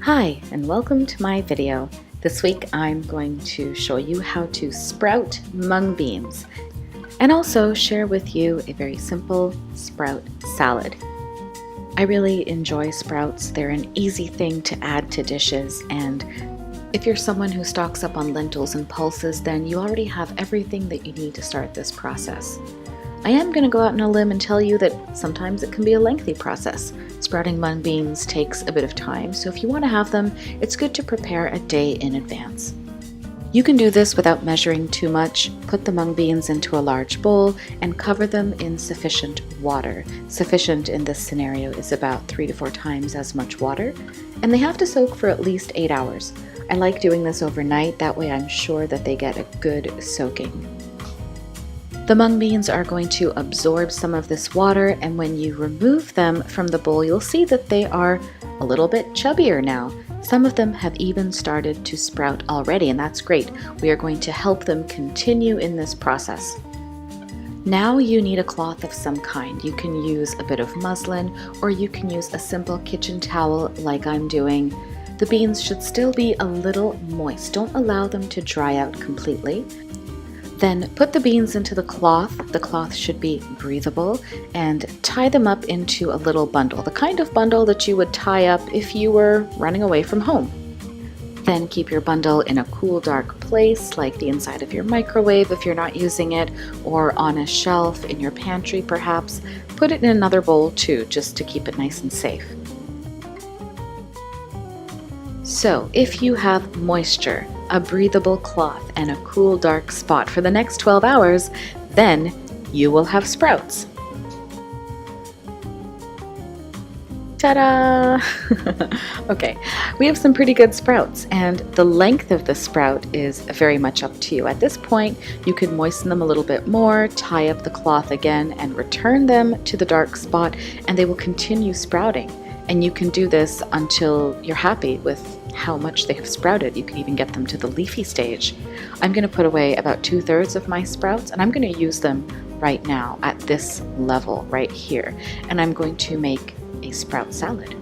Hi, and welcome to my video. This week I'm going to show you how to sprout mung beans and also share with you a very simple sprout salad. I really enjoy sprouts. They're an easy thing to add to dishes, and if you're someone who stocks up on lentils and pulses, then you already have everything that you need to start this process. I am going to go out on a limb and tell you that sometimes it can be a lengthy process. Sprouting mung beans takes a bit of time, so if you want to have them, it's good to prepare a day in advance. You can do this without measuring too much. Put the mung beans into a large bowl and cover them in sufficient water. Sufficient in this scenario is about 3 to 4 times as much water, and they have to soak for at least 8 hours. I like doing this overnight, that way I'm sure that they get a good soaking. The mung beans are going to absorb some of this water, and when you remove them from the bowl, you'll see that they are a little bit chubbier now. Some of them have even started to sprout already, and that's great. We are going to help them continue in this process. Now you need a cloth of some kind. You can use a bit of muslin, or you can use a simple kitchen towel like I'm doing. The beans should still be a little moist. Don't allow them to dry out completely. Then put the beans into the cloth. The cloth should be breathable, and tie them up into a little bundle, the kind of bundle that you would tie up if you were running away from home. Then keep your bundle in a cool, dark place, like the inside of your microwave if you're not using it, or on a shelf in your pantry perhaps. Put it in another bowl too, just to keep it nice and safe. So if you have moisture, a breathable cloth, and a cool dark spot for the next 12 hours, then you will have sprouts. Ta-da! Okay, we have some pretty good sprouts, and the length of the sprout is very much up to you. At this point, you could moisten them a little bit more, tie up the cloth again, and return them to the dark spot, and they will continue sprouting. And you can do this until you're happy with how much they have sprouted. You can even get them to the leafy stage. I'm going to put away about 2/3 of my sprouts, and I'm going to use them right now at this level right here. And I'm going to make a sprout salad.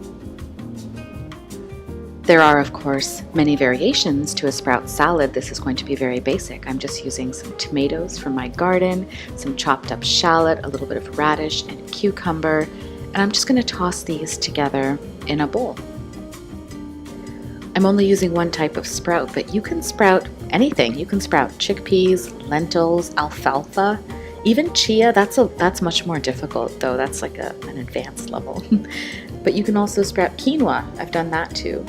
There are, of course, many variations to a sprout salad. This is going to be very basic. I'm just using some tomatoes from my garden, some chopped up shallot, a little bit of radish and cucumber, and I'm just going to toss these together in a bowl. I'm only using one type of sprout, but you can sprout anything. You can sprout chickpeas, lentils, alfalfa, even chia. That's much more difficult though. That's like an advanced level. But you can also sprout quinoa. I've done that too.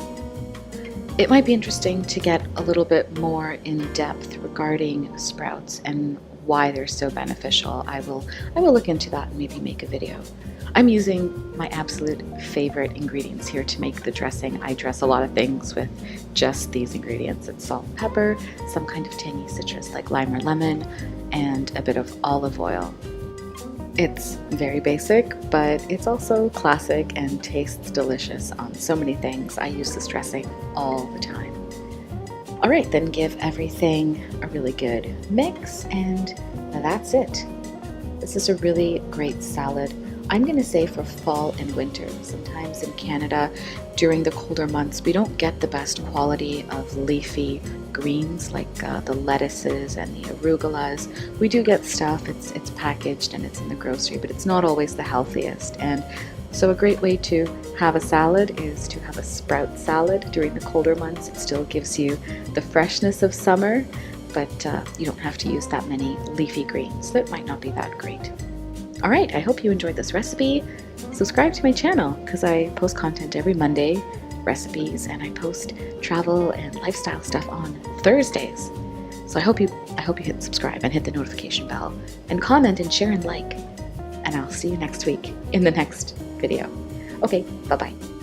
It might be interesting to get a little bit more in depth regarding sprouts and why they're so beneficial. I will look into that and maybe make a video. I'm using my absolute favorite ingredients here to make the dressing. I dress a lot of things with just these ingredients. It's salt and pepper, some kind of tangy citrus like lime or lemon, and a bit of olive oil. It's very basic, but it's also classic and tastes delicious on so many things. I use this dressing all the time. All right, then give everything a really good mix, and that's it. This is a really great salad. I'm going to say for fall and winter. Sometimes in Canada, during the colder months, we don't get the best quality of leafy greens like the lettuces and the arugulas. We do get stuff, it's packaged and it's in the grocery, but it's not always the healthiest. And so a great way to have a salad is to have a sprout salad during the colder months. It still gives you the freshness of summer, but you don't have to use that many leafy greens. That might not be that great. All right, I hope you enjoyed this recipe. Subscribe to my channel because I post content every Monday, recipes, and I post travel and lifestyle stuff on Thursdays. So I hope you hit subscribe and hit the notification bell and comment and share and like. And I'll see you next week in the next video. Okay, bye-bye.